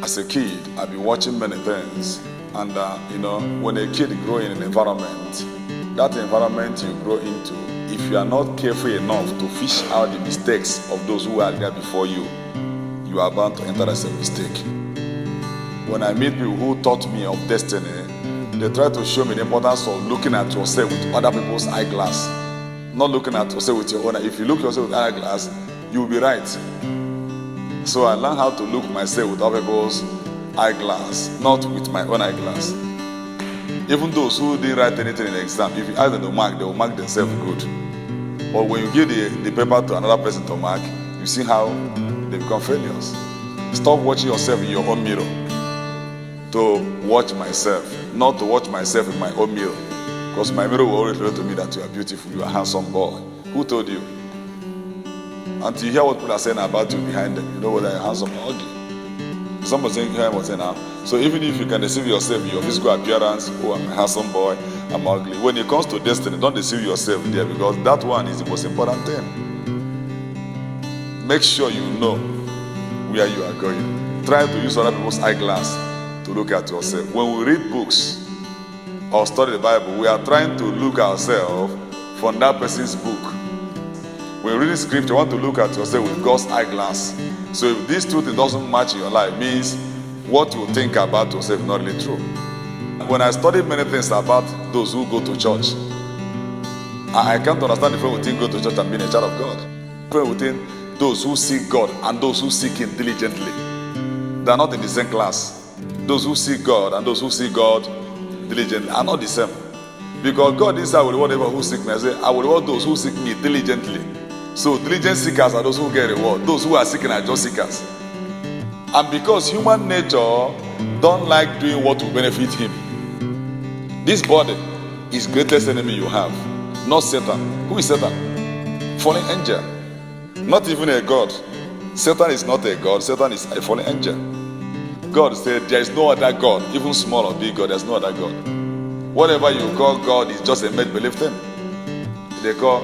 As a kid, I've been watching many things, and when a kid grows in an environment, that environment you grow into, if you are not careful enough to fish out the mistakes of those who are there before you, you are bound to enter as a mistake. When I meet people who taught me of destiny, they try to show me the importance of looking at yourself with other people's eyeglass, not looking at yourself with your own. If you look yourself with eyeglass, you will be right. So I learned how to look myself with other people's eyeglass, not with my own eyeglass. Even those who didn't write anything in the exam, if you ask them to mark, they will mark themselves good. But when you give the paper to another person to mark, you see how they become failures. Stop watching yourself in your own mirror to watch myself, not to watch myself in my own mirror. Because my mirror will always tell to me that you are beautiful, you are a handsome boy. Who told you? Until you hear what people are saying about you behind them, you know whether you're handsome or ugly. Somebody saying, hear what I'm saying now. So even if you can deceive yourself in your physical appearance, oh, I'm a handsome boy, I'm ugly. When it comes to destiny, don't deceive yourself there, because that one is the most important thing. Make sure you know where you are going. Try to use other people's eyeglass to look at yourself. When we read books or study the Bible, we are trying to look at ourselves from that person's book. When you read scripture, you want to look at yourself with God's eyeglass. So if these two things doesn't match in your life, means what you think about yourself is not really true. When I studied many things about those who go to church, I can't understand the difference between going to church and being a child of God. The difference between those who seek God and those who seek Him diligently. They are not in the same class. Those who seek God and those who seek God diligently are not the same. Because God is, I will reward everyone who seek me. I say, I will reward those who seek me diligently. So diligent seekers are those who get reward. Those who are seeking are just seekers. And because human nature don't like doing what will benefit him. This body is greatest enemy you have. Not Satan. Who is Satan? Fallen angel. Not even a god. Satan is not a god. Satan is a fallen angel. God said there is no other god, even small or big god, there's no other god. Whatever you call God is just a make-believe thing. They call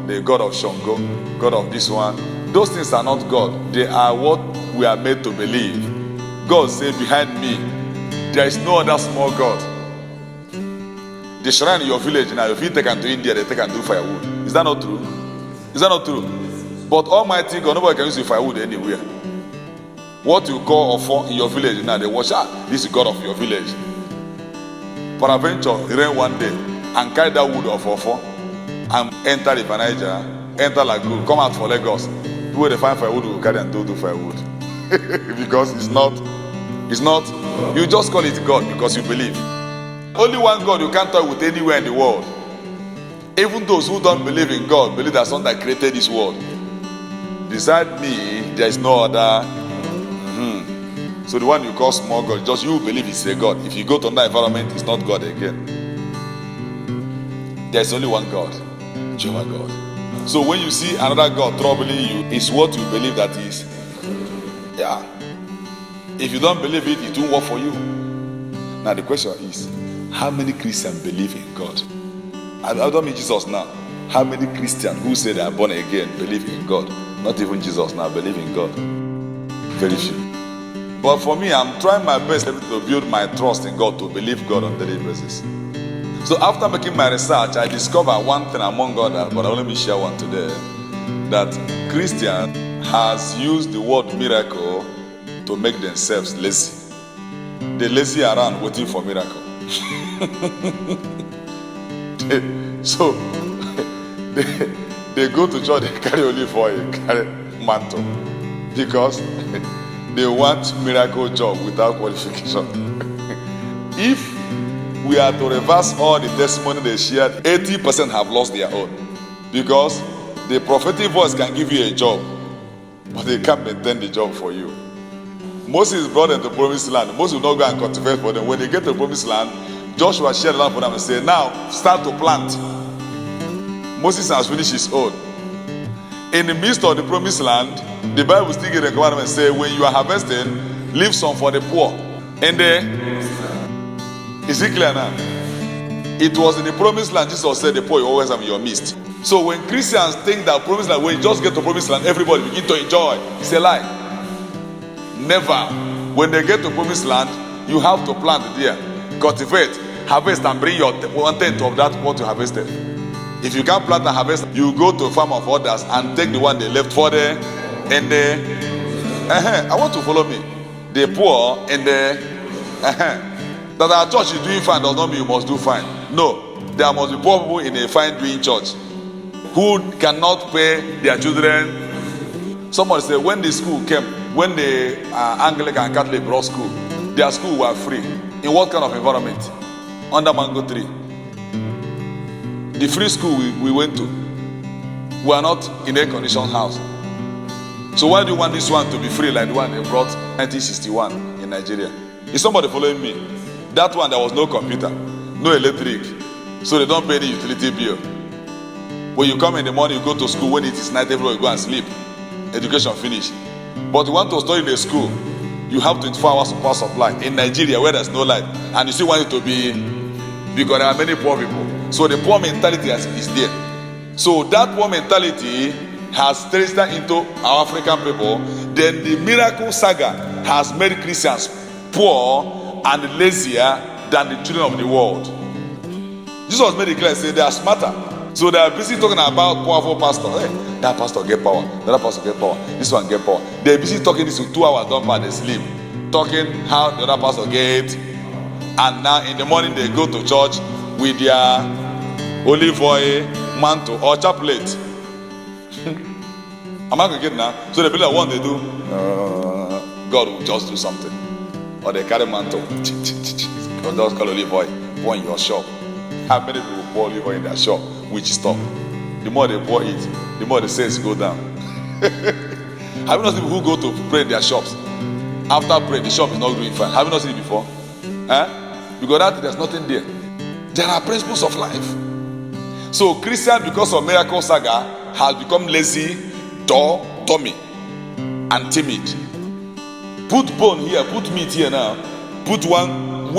the God of Shango, God of this one. Those things are not God. They are what we are made to believe. God said, behind me, there is no other small God. The shrine in your village now, if you take them to India, they take and do firewood. Is that not true? Is that not true? But Almighty God, nobody can use the firewood anywhere. What you call Ofo in your village now, they watch out. This is God of your village. Peradventure, he rain one day and carry that wood of Ofo and enter the Niger, enter Lagoon, come out for Lagos. Where they find firewood will carry and do firewood. Because it's not, you just call it God because you believe. Only one God you can't talk with anywhere in the world. Even those who don't believe in God believe that someone that created this world. Beside me, there is no other. So the one you call small God, just you believe it's a God. If you go to another environment, it's not God again. There's only one God, Jehovah God. So when you see another God troubling you, it's what you believe that is. Yeah. If you don't believe it, it won't work for you. Now the question is, how many Christians believe in God? I don't mean Jesus now. How many Christians who say they are born again believe in God? Not even Jesus now, believe in God. Very few. But for me, I'm trying my best to build my trust in God, to believe God on a daily basis. So after making my research, I discovered one thing among others, but I'll let me share one today. That Christian has used the word miracle to make themselves lazy. They lazy around waiting for miracle. they go to church, they carry olive oil, carry mantle, because they want miracle job without qualification. If we are to reverse all the testimony they shared, 80% have lost their own. Because the prophetic voice can give you a job, but they can't maintain the job for you. Moses brought them to the promised land. Moses will not go and cultivate for them. When they get to the promised land, Joshua shared land for them and said, now start to plant. Moses has finished his own. In the midst of the promised land, the Bible still gives a commandment and says, when you are harvesting, leave some for the poor. And is it clear now? It was in the promised land Jesus said, the poor you always have in your midst. So when Christians think that promised land, when you just get to promised land, everybody begin to enjoy, it's a lie. Never. When they get to promised land, you have to plant there, cultivate, harvest, and bring your 1/10 of that what you harvested. If you can't plant and harvest, you go to a farm of others and take the one they left for the and the. I want to follow me. The poor and the. That our church is doing fine does not mean you must do fine. No, there must be poor people in a fine doing church who cannot pay their children. Somebody said when the school came, when the Anglican and Catholic brought school, their school were free. In what kind of environment? Under mango tree. The free school we went to, we are not in a air-conditioned house. So why do you want this one to be free like the one they brought 1961 in Nigeria? Is somebody following me? That one there was no computer, no electric, so they don't pay the utility bill. When you come in the morning, you go to school. When it is night, everybody go and sleep. Education finished. But you want to study in the school, you have 24 hours of power supply. In Nigeria, where there's no light, and you still want it to be, because there are many poor people. So the poor mentality is there. So that poor mentality has traced into our African people. Then the miracle saga has made Christians poor and lazier than the children of the world. Jesus made it clear, say they are smarter. So they are busy talking about powerful pastor. Hey, that pastor get power, that pastor get power, this one get power. They're busy talking this for 2 hours, don't bad, they sleep. Talking how the other pastor get. And now in the morning they go to church with their olive oil, mantle, or chaplet. Am I going to get now? So they believe what they do, God will just do something. Or they carry mantle, or just call olive oil, pour in your shop. How many people pour olive oil in their shop? Which stop? The more they pour it, the more the sales go down. Have you not seen people who go to pray in their shops? After prayer, the shop is not doing fine. Have you not seen it before? Because that there's nothing there. There are principles of life. So Christian, because of miracle saga, has become lazy, dull, dummy, and timid. Put bone here, put meat here now. Put one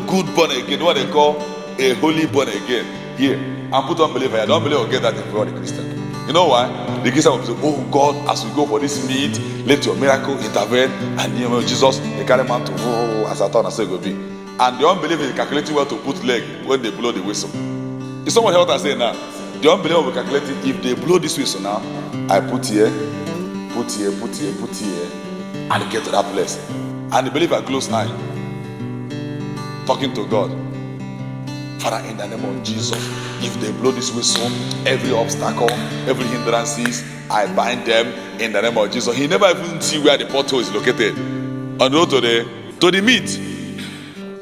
good born again, what they call a holy born again here, and put unbeliever here. The unbeliever will get that before the Christian. You know why? The Christian will say, oh God, as we go for this meat, let your miracle intervene. And you know, Jesus, they carry man to as I thought I said it would be. And the unbeliever is calculating where to put leg when they blow the whistle. Is someone here what I say now? The unbeliever will calculate if they blow this whistle now, I put here, put here, put here, put here, and get to that place. And the believer close eye, talking to God. Father, in the name of Jesus, if they blow this whistle, every obstacle, every hindrances, I bind them in the name of Jesus. He never even see where the pothole is located. On the road to the meat.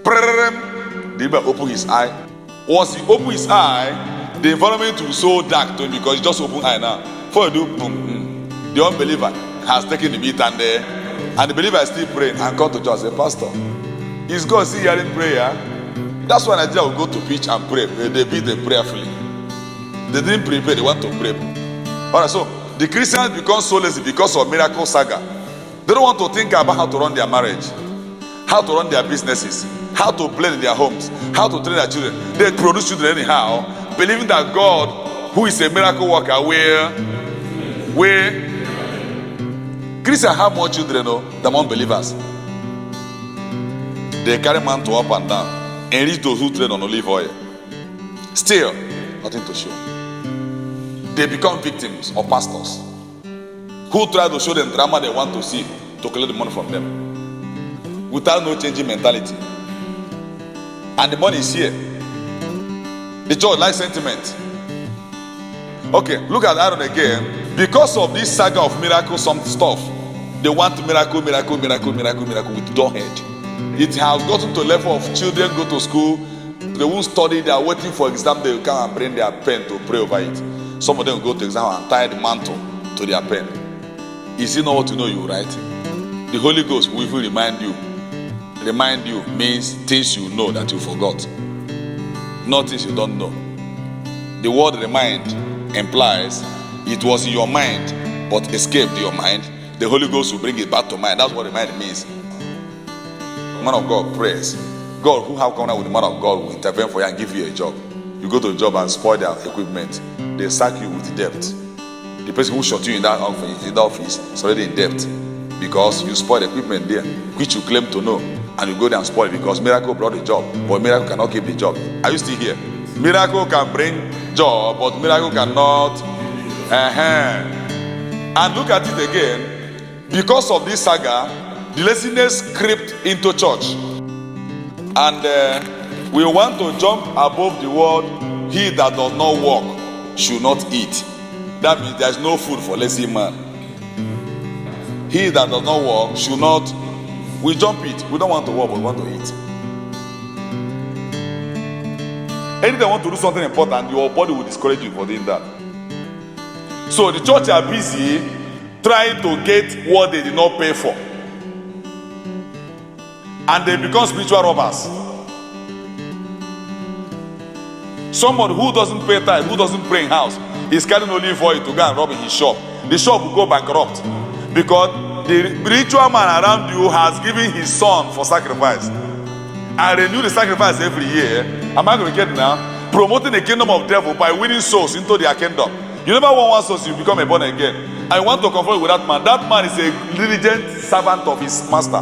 The man open his eye. Once he open his eye, the environment will be so dark to him because he just open eye now. Before you do, boom, the unbeliever has taken the meat and the believer is still praying and come to church and say, Pastor, is God still hearing prayer? That's why Nigeria will go to pitch and pray. They beat them prayerfully. They didn't prepare, they want to pray. Alright, so the Christians become so lazy because of miracle saga. They don't want to think about how to run their marriage, how to run their businesses, how to blend in their homes, how to train their children. They produce children anyhow, believing that God, who is a miracle worker, will Christians have more children than unbelievers. They carry mantle up and down. Enrich those who trade on olive oil. Still, nothing to show. They become victims of pastors who try to show them drama they want to see to collect the money from them without no changing mentality. And the money is here. The church likes sentiment. Okay, look at Aaron again. Because of this saga of miracle, some stuff, they want miracle with dull head. It has gotten to a level of children go to school, they won't study, they are waiting for exam, they will come and bring their pen to pray over it. Some of them will go to exam and tie the mantle to their pen. Is it not what you know you write? The Holy Ghost will even remind you. Remind you means things you know that you forgot, not things you don't know. The word remind implies it was in your mind but escaped your mind. The Holy Ghost will bring it back to mind. That's what remind means. Man of God prays. God, who have come out with the man of God, will intervene for you and give you a job. You you go to a job and spoil their equipment, they sack you with debt. The person who shot you in that office is already in debt because you spoil the equipment there, which you claim to know, and you go there and spoil it because miracle brought the job, but miracle cannot keep the job. Are you still here? Miracle can bring job, but miracle cannot. And look at it again. Because of this saga, the laziness crept into church, and we want to jump above the word, he that does not work should not eat. That means there is no food for lazy man. He that does not work should not. We jump it. We don't want to work, but we want to eat. Anytime you want to do something important, your body will discourage you for doing that. So the church are busy trying to get what they did not pay for, and they become spiritual robbers. Somebody who doesn't pay tithe, who doesn't pray in house, is carrying olive oil to go and rob in his shop. The shop will go bankrupt because the ritual man around you has given his son for sacrifice and renew the sacrifice every year. Am I going to get it now? Promoting the kingdom of devil by winning souls into their kingdom. You never want one soul, you become a born again. I want to confront with that man. That man is a diligent servant of his master.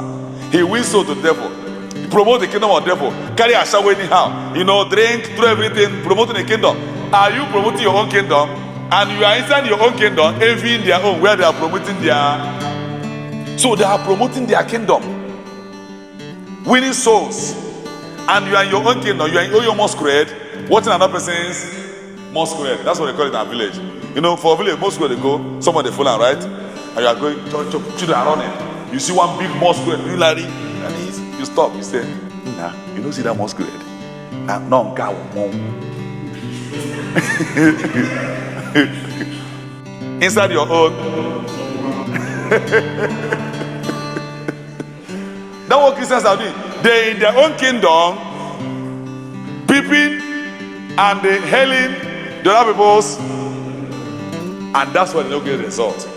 He wins souls to the devil. He promotes the kingdom of the devil. Carry a shower anyhow. Drink, do everything, promoting the kingdom. Are you promoting your own kingdom? And you are inside your own kingdom, envying their own, where they are promoting their. So they are promoting their kingdom, winning souls. And you are in your own kingdom, you are in your masquerade, watching another person's masquerade. That's what they call it in our village. For a village, masquerade they go, somebody full and right, and you are going, children are running. You see one big masquerade, and you stop, you say, nah, you don't see that masquerade. No, God, inside your own. That's what Christians are doing. They in their own kingdom, peeping and they hailing the other people's, and that's why they don't get the result.